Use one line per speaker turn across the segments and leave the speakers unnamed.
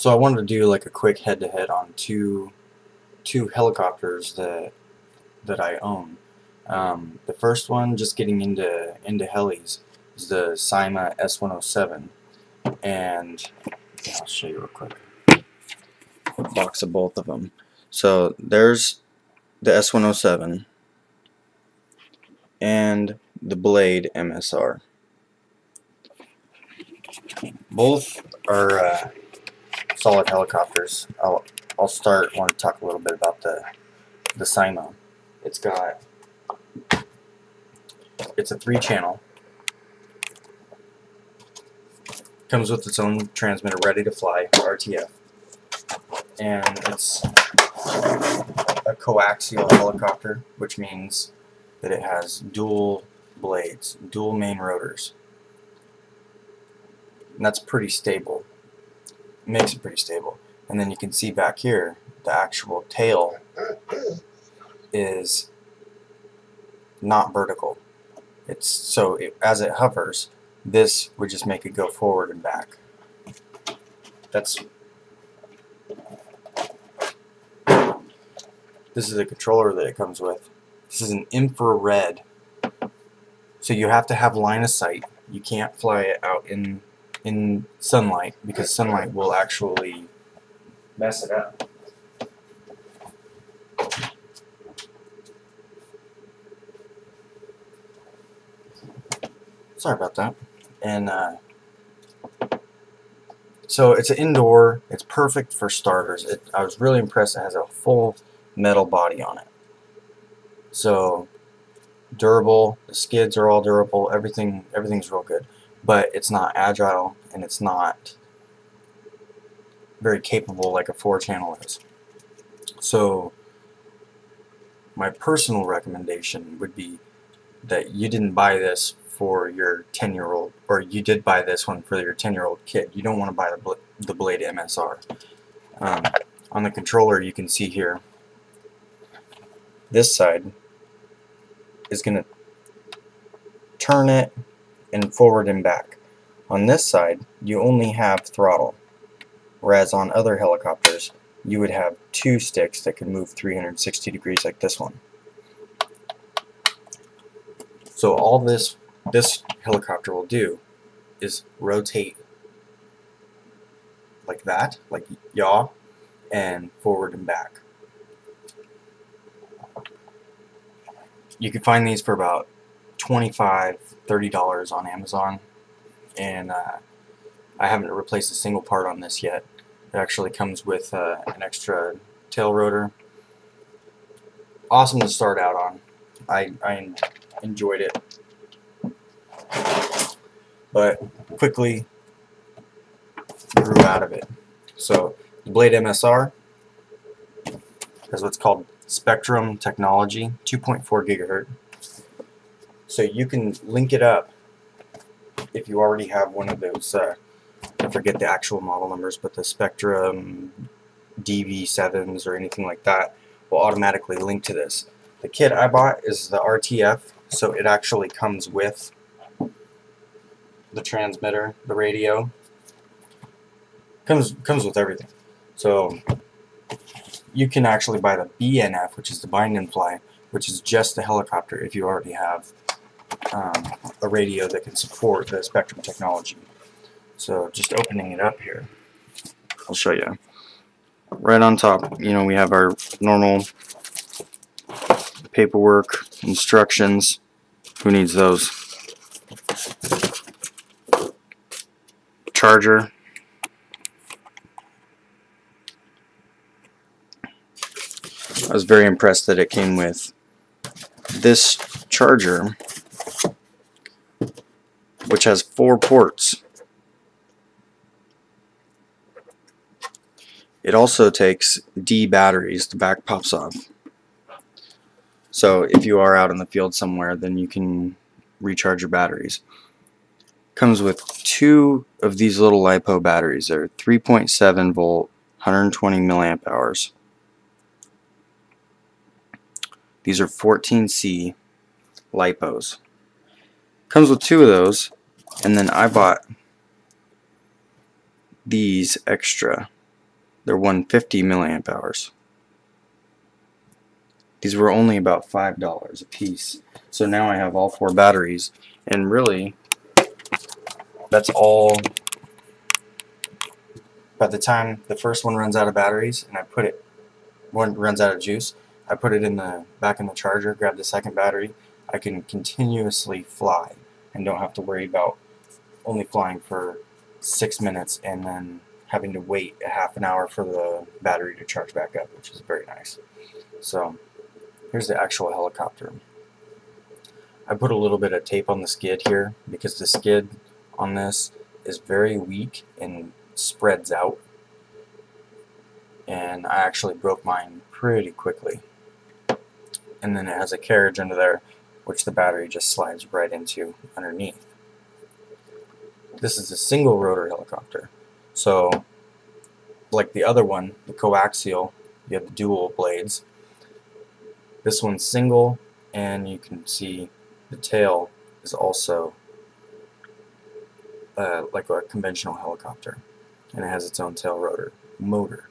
So I wanted to do like a quick head-to-head on two helicopters that I own. The first one, just getting into helis, is the Syma S107, and I'll show you real quick. Box of both of them. So there's the S107 and the Blade MSR. Both are solid helicopters. I'll start. Want to talk a little bit about the Syma. It's a 3-channel. Comes with its own transmitter, ready to fly, RTF, and it's a coaxial helicopter, which means that it has dual blades, dual main rotors, and that's pretty stable. It makes it pretty stable. And then you can see back here, the actual tail is not vertical. As it hovers, this would just make it go forward and back. This is the controller that it comes with. This is an infrared, so you have to have line of sight. You can't fly it out in sunlight, because sunlight will actually mess it up. Sorry about that. And so it's an indoor. It's perfect for starters. I was really impressed. It has a full metal body on it. So durable. The skids are all durable. Everything's real good. But it's not agile, and it's not very capable like a 4-channel is. So my personal recommendation would be that you didn't buy this for your 10-year-old, or you did buy this one for your 10-year-old kid. You don't want to buy the Blade MSR. On the controller, you can see here, this side is going to turn it and forward and back. On this side, you only have throttle, whereas on other helicopters, you would have 2 sticks that can move 360 degrees like this one. So all this helicopter will do is rotate like that, like yaw, and forward and back. You can find these for about $25, $30 on Amazon, and I haven't replaced a single part on this yet. It actually comes with an extra tail rotor. Awesome to start out on. I enjoyed it, but quickly grew out of it. So the Blade MSR has what's called Spectrum technology, 2.4 gigahertz. So you can link it up if you already have one of those. I forget the actual model numbers, but the Spectrum DV7s or anything like that will automatically link to this. The kit I bought is the RTF, so it actually comes with the transmitter, the radio. Comes with everything. So you can actually buy the BNF, which is the bind and fly, which is just the helicopter if you already have a radio that can support the Spectrum technology. So just opening it up here, I'll show you. Right on top, we have our normal paperwork, instructions. Who needs those? Charger. I was very impressed that it came with this charger, which has 4 ports. It also takes D batteries. The back pops off. So if you are out in the field somewhere, then you can recharge your batteries. Comes with 2 of these little LiPo batteries. They're 3.7 volt, 120 milliamp hours. These are 14C LiPos. Comes with 2 of those, and then I bought these extra They're 150 milliamp hours. These were only about $5 a piece. So now I have all 4 batteries, and really, that's all. By the time the first one runs out of batteries, and one runs out of juice, I put it back in the charger, grab the second battery. I can continuously fly and don't have to worry about only flying for 6 minutes and then having to wait a half an hour for the battery to charge back up, which is very nice. So here's the actual helicopter. I put a little bit of tape on the skid here because the skid on this is very weak and spreads out, and I actually broke mine pretty quickly. And then it has a carriage under there which the battery just slides right into underneath. This is a single rotor helicopter, so like the other one, the coaxial, you have the dual blades. This one's single, and you can see the tail is also like a conventional helicopter, and it has its own tail rotor motor.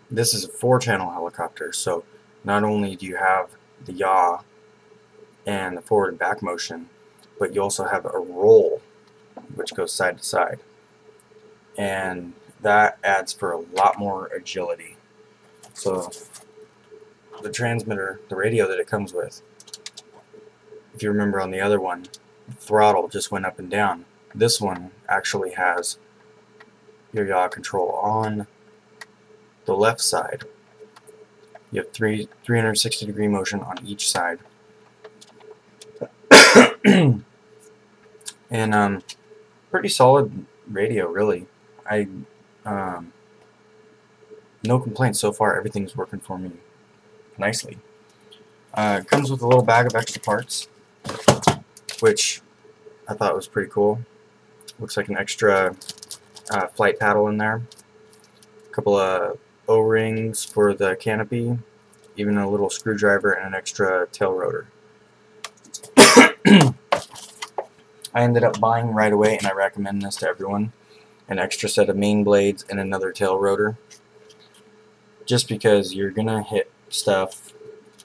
This is a 4-channel helicopter, so not only do you have the yaw and the forward and back motion, but you also have a roll which goes side to side, and that adds for a lot more agility. So the transmitter, the radio that it comes with, if you remember on the other one, the throttle just went up and down. This one actually has your yaw control on the left side. You have 360-degree motion on each side. And pretty solid radio, really. No complaints so far. Everything's working for me nicely. It comes with a little bag of extra parts, which I thought was pretty cool. Looks like an extra flight paddle in there, a couple of O-rings for the canopy, even a little screwdriver and an extra tail rotor. I ended up buying right away, and I recommend this to everyone, an extra set of main blades and another tail rotor, just because you're gonna hit stuff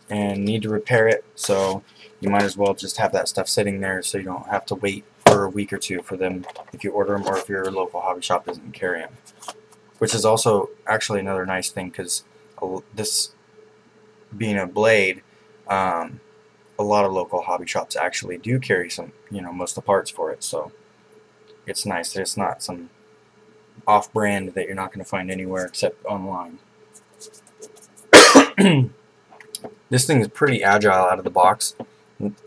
and need to repair it, so you might as well just have that stuff sitting there so you don't have to wait for a week or two for them if you order them, or if your local hobby shop doesn't carry them. Which is also actually another nice thing, because this being a blade, a lot of local hobby shops actually do carry some, most of the parts for it, so it's nice that it's not some off-brand that you're not going to find anywhere except online. This thing is pretty agile out of the box.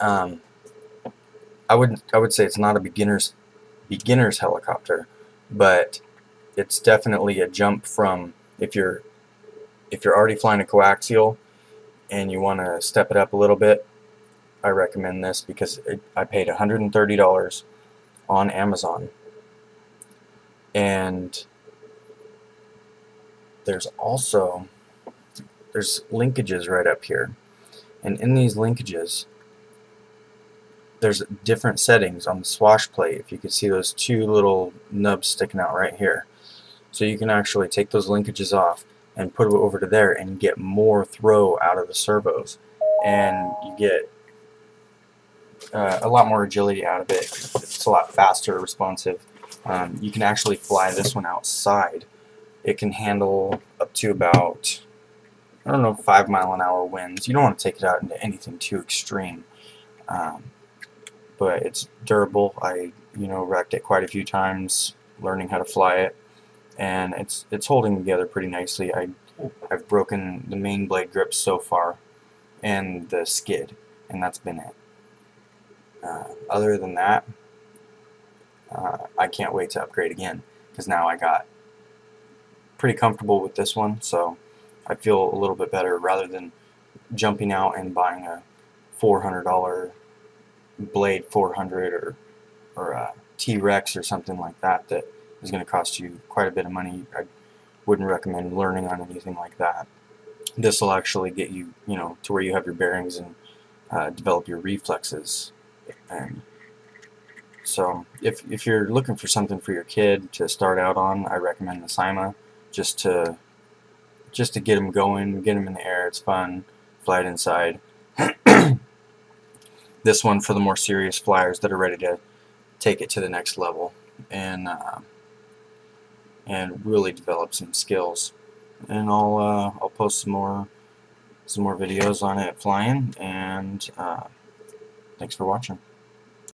I would say it's not a beginner's helicopter, but it's definitely a jump from if you're already flying a coaxial and you want to step it up a little bit. I recommend this because I paid $130 on Amazon, and there's linkages right up here, and in these linkages there's different settings on the swash plate. If you could see those 2 little nubs sticking out right here, so you can actually take those linkages off and put it over to there and get more throw out of the servos, and you get a lot more agility out of it. It's a lot faster, responsive. You can actually fly this one outside. It can handle up to about, 5-mile-an-hour winds. You don't want to take it out into anything too extreme, but it's durable. I wrecked it quite a few times learning how to fly it, and it's holding together pretty nicely. I've broken the main blade grips so far and the skid, and that's been it. Other than that, I can't wait to upgrade again, because now I got pretty comfortable with this one, so I feel a little bit better rather than jumping out and buying a $400 Blade 400 or a T-Rex or something like that that is going to cost you quite a bit of money. I wouldn't recommend learning on anything like that. This will actually get you, to where you have your bearings and develop your reflexes. And so if you're looking for something for your kid to start out on, I recommend the Syma. just to get them going, get them in the air. It's fun. Fly it inside. This one for the more serious flyers that are ready to take it to the next level and really develop some skills. And I'll post some more videos on it flying. And thanks for watching.